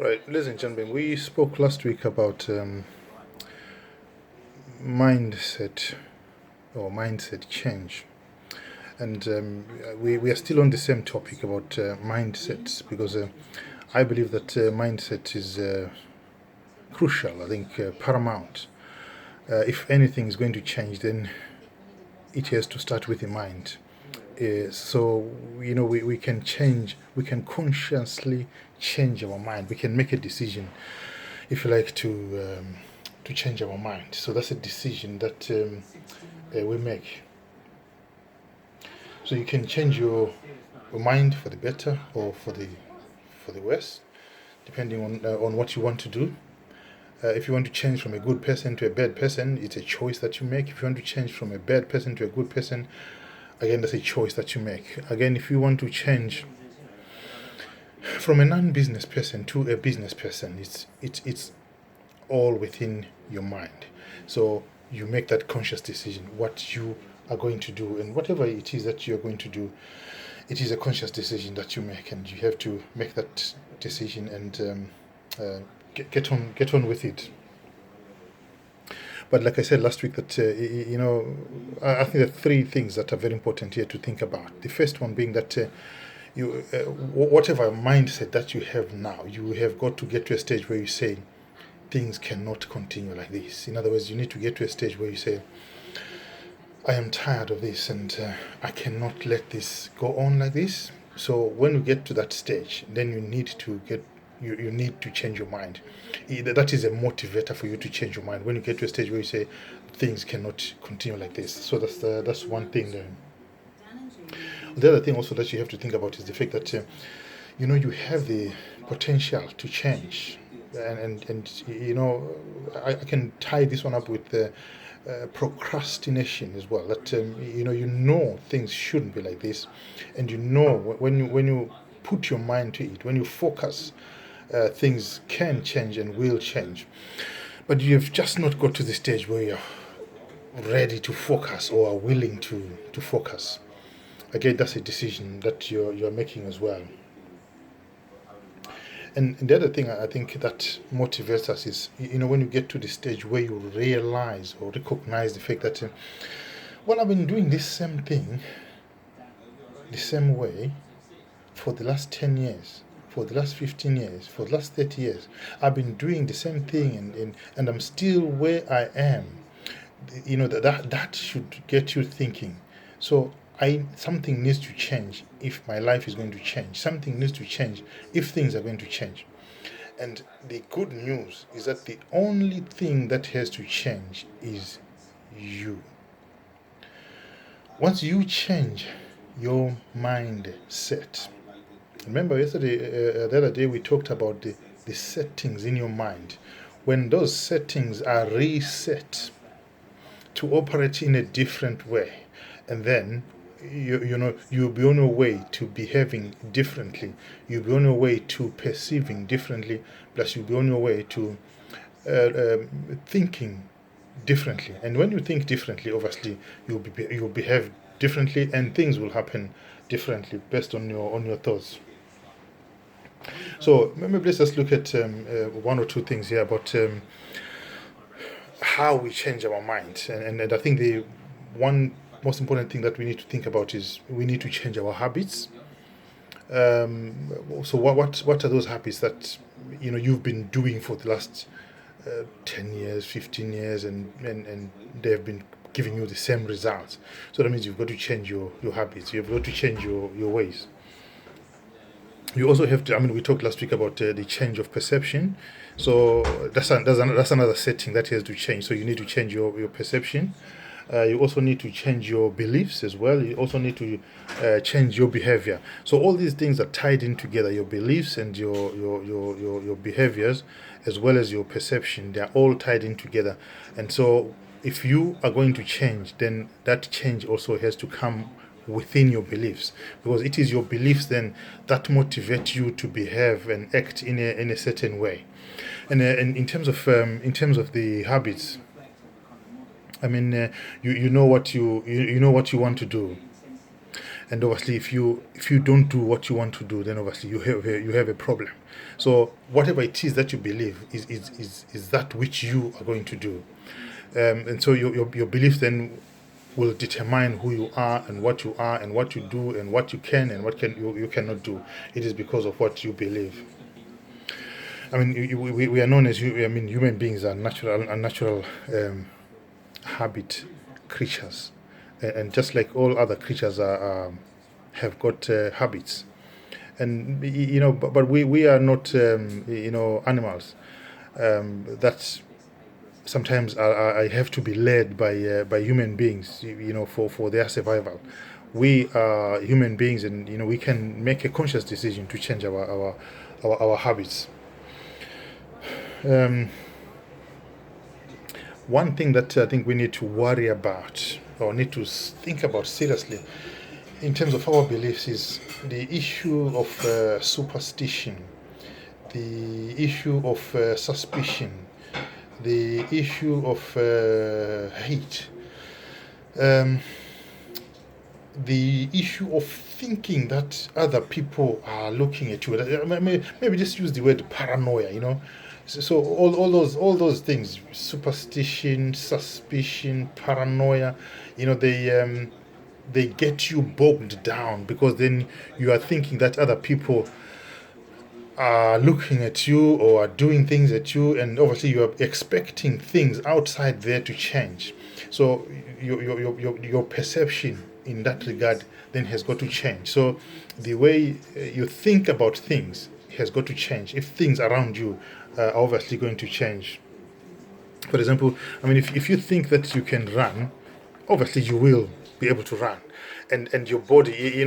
Right, ladies and gentlemen, we spoke last week about mindset or mindset change, and we are still on the same topic about mindsets because I believe that mindset is crucial. I think paramount. If anything is going to change, then it has to start with the mind. So we can change. We can consciously change our mind. We can make a decision, if you like, to change our mind. So that's a decision that we make. So you can change your mind for the better or for the worse, depending on what you want to do. If you want to change from a good person to a bad person, it's a choice that you make. If you want to change from a bad person to a good person, again, that's a choice that you make. Again, if you want to change from a non-business person to a business person, it's all within your mind. So you make that conscious decision what you are going to do, and whatever it is that you're going to do, it is a conscious decision that you make, and you have to make that decision and get on with it. But like I said last week, that I think there are three things that are very important here to think about. The first one being that whatever mindset that you have now, you have got to get to a stage where you say things cannot continue like this. In other words, you need to get to a stage where you say, I am tired of this, and I cannot let this go on like this. So when you get to that stage, then you need to change your mind. That is a motivator for you to change your mind. When you get to a stage where you say things cannot continue like this. So that's one thing. The other thing also that you have to think about is the fact that you have the potential to change, and I can tie this one up with procrastination as well. That things shouldn't be like this, and when you put your mind to it, when you focus, things can change and will change. But you have just not got to the stage where you're ready to focus or are willing to focus. Again, that's a decision that you're making as well. And the other thing I think that motivates us is, when you get to the stage where you realize or recognize the fact that, I've been doing this same thing the same way for the last 10 years, for the last 15 years, for the last 30 years. I've been doing the same thing, and I'm still where I am. That should get you thinking. So something needs to change if my life is going to change. Something needs to change if things are going to change. And the good news is that the only thing that has to change is you. Once you change your mindset, remember yesterday, the other day, we talked about the settings in your mind. When those settings are reset to operate in a different way, and then you'll be on your way to behaving differently, you'll be on your way to perceiving differently, plus you'll be on your way to thinking differently. And when you think differently, obviously you'll behave differently, and things will happen differently based on your thoughts. So maybe let's just look at one or two things here about how we change our mind. And I think the one most important thing that we need to think about is we need to change our habits. So what are those habits that you've been doing for the last 10 years, 15 years, and they've been giving you the same results? So that means you've got to change your habits. You've got to change your ways. You also have to, we talked last week about the change of perception. So that's another setting that has to change. So you need to change your perception. You also need to change your beliefs as well. You also need to change your behavior. So all these things are tied in together. Your beliefs and your behaviors, as well as your perception, they are all tied in together. And so if you are going to change, then that change also has to come within your beliefs, because it is your beliefs then that motivate you to behave and act in a certain way. And in terms of the habits, you know what you want to do, and obviously if you don't do what you want to do, then obviously you have a problem. So whatever it is that you believe is that which you are going to do, and so your belief then will determine who you are and what you are and what you do and what you can and what you cannot do. It is because of what you believe. I mean, we are known as human beings are natural habit creatures, and just like all other creatures have got habits, and but we are not animals that sometimes I have to be led by human beings, for their survival. We are human beings, and we can make a conscious decision to change our habits. One thing that I think we need to worry about or need to think about seriously in terms of our beliefs is the issue of superstition, the issue of suspicion, the issue of hate, the issue of thinking that other people are looking at you. Maybe just use the word paranoia. So all those things, superstition, suspicion, paranoia, they get you bogged down, because then you are thinking that other people are looking at you or are doing things at you, and obviously you are expecting things outside there to change. So your perception in that regard then has got to change. So the way you think about things has got to change if things around you are obviously going to change. For example, I mean, if you think that you can run, obviously you will be able to run, and your body,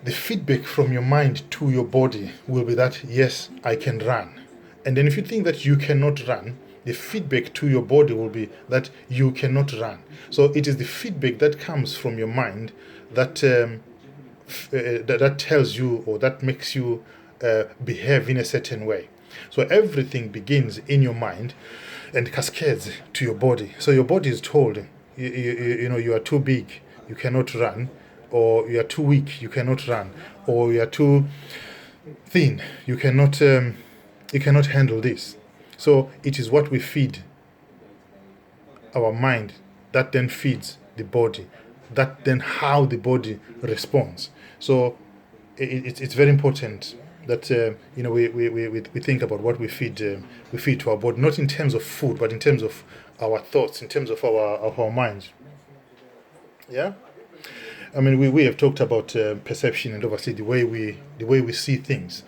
the feedback from your mind to your body will be that yes, I can run. And then if you think that you cannot run, the feedback to your body will be that you cannot run. So it is the feedback that comes from your mind that that tells you, or that makes you behave in a certain way. So everything begins in your mind and cascades to your body. So your body is told, you are too big, you cannot run, or you are too weak, you cannot run, or you are too thin, you cannot handle this. So it is what we feed our mind that then feeds the body, that then how the body responds. So it's very important that we think about what we feed to our body, not in terms of food, but in terms of our thoughts, in terms of our minds. Yeah. I mean, we have talked about perception, and obviously the way we see things.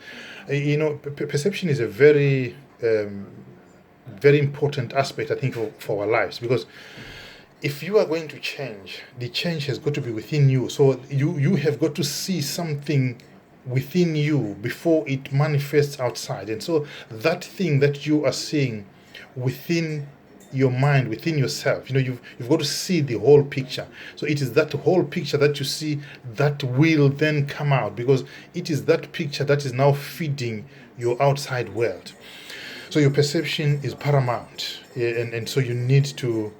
Perception is a very very important aspect, I think, for our lives, because if you are going to change, the change has got to be within you. So you have got to see something within you before it manifests outside, and so that thing that you are seeing within your mind, within yourself, you've got to see the whole picture. So it is that whole picture that you see that will then come out, because it is that picture that is now feeding your outside world. So your perception is paramount, and so you need to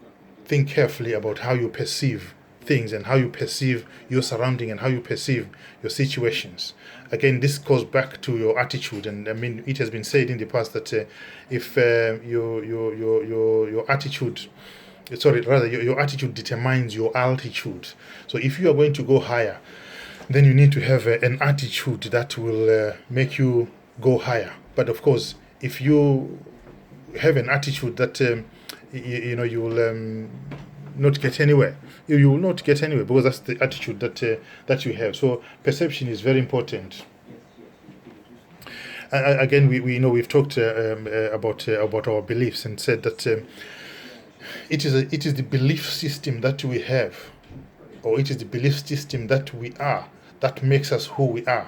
think carefully about how you perceive things and how you perceive your surrounding and how you perceive your situations. Again, this goes back to your attitude, and I mean, it has been said in the past that if your attitude, your attitude determines your altitude. So if you are going to go higher, then you need to have an attitude that will make you go higher. But of course, if you have an attitude that you will not get anywhere, you will not get anywhere, because that's the attitude that you have. So perception is very important. Again, we know we've talked about our beliefs, and said that it is the belief system that we have, or it is the belief system that we are, that makes us who we are.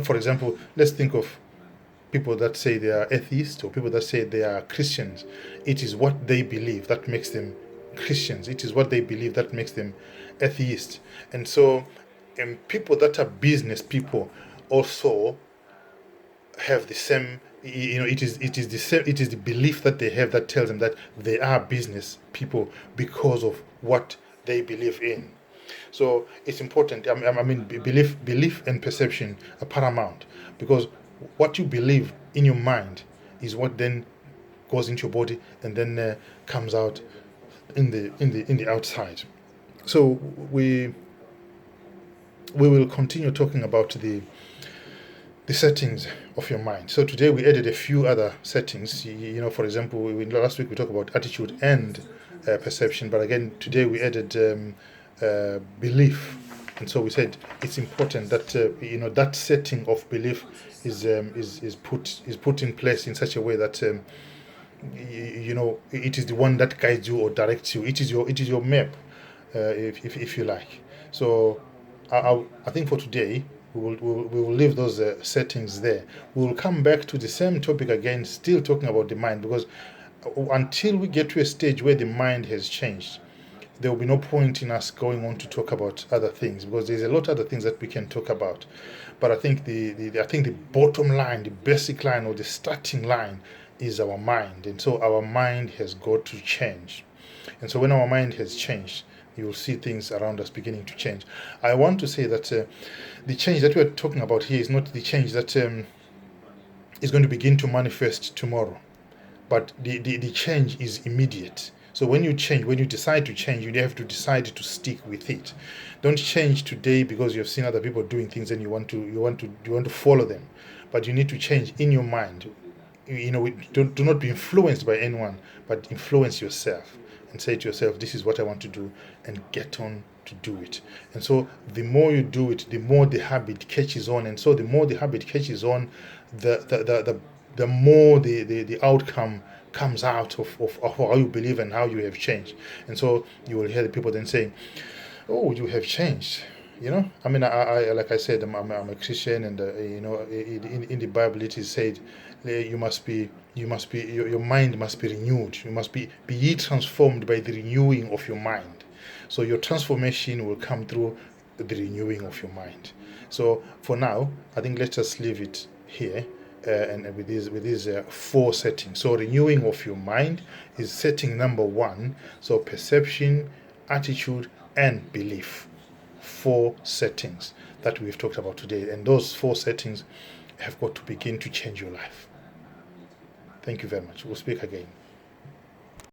For example, let's think of people that say they are atheists, or people that say they are Christians. It is what they believe that makes them Christians. It is what they believe that makes them atheists. And so people that are business people also have the same, it is the same, it is the belief that they have that tells them that they are business people because of what they believe in. So it's important. I mean, belief and perception are paramount, because what you believe in your mind is what then goes into your body and then comes out in the outside. So we will continue talking about the settings of your mind. So today we added a few other settings. For example, last week we talked about attitude and perception, but again today we added belief. And so we said it's important that that setting of belief is put in place in such a way that it is the one that guides you or directs you. It is your map, if you like. So I think for today we will leave those settings there. We will come back to the same topic again, still talking about the mind, because until we get to a stage where the mind has changed, there will be no point in us going on to talk about other things, because there's a lot of other things that we can talk about. But I think the bottom line, the basic line, or the starting line is our mind. And so our mind has got to change. And so when our mind has changed, you will see things around us beginning to change. I want to say that the change that we're talking about here is not the change that is going to begin to manifest tomorrow, but the change is immediate. So when you change, when you decide to change, you have to decide to stick with it. Don't change today because you've seen other people doing things and you want to follow them, but you need to change in your mind. Do not be influenced by anyone, but influence yourself and say to yourself, this is what I want to do, and get on to do it. And so the more you do it, the more the habit catches on. And so the more the habit catches on, the more the outcome comes out of how you believe and how you have changed. And so you will hear the people then saying, oh, you have changed. I mean, I like I said, I'm a Christian, and in the Bible it is said, your mind must be renewed. You must be ye transformed by the renewing of your mind. So your transformation will come through the renewing of your mind. So for now, I think let's just leave it here. And with these 4 settings. So renewing of your mind is setting number 1. So perception, attitude, and belief. 4 settings that we've talked about today, and those 4 settings have got to begin to change your life. Thank you very much. We'll speak again.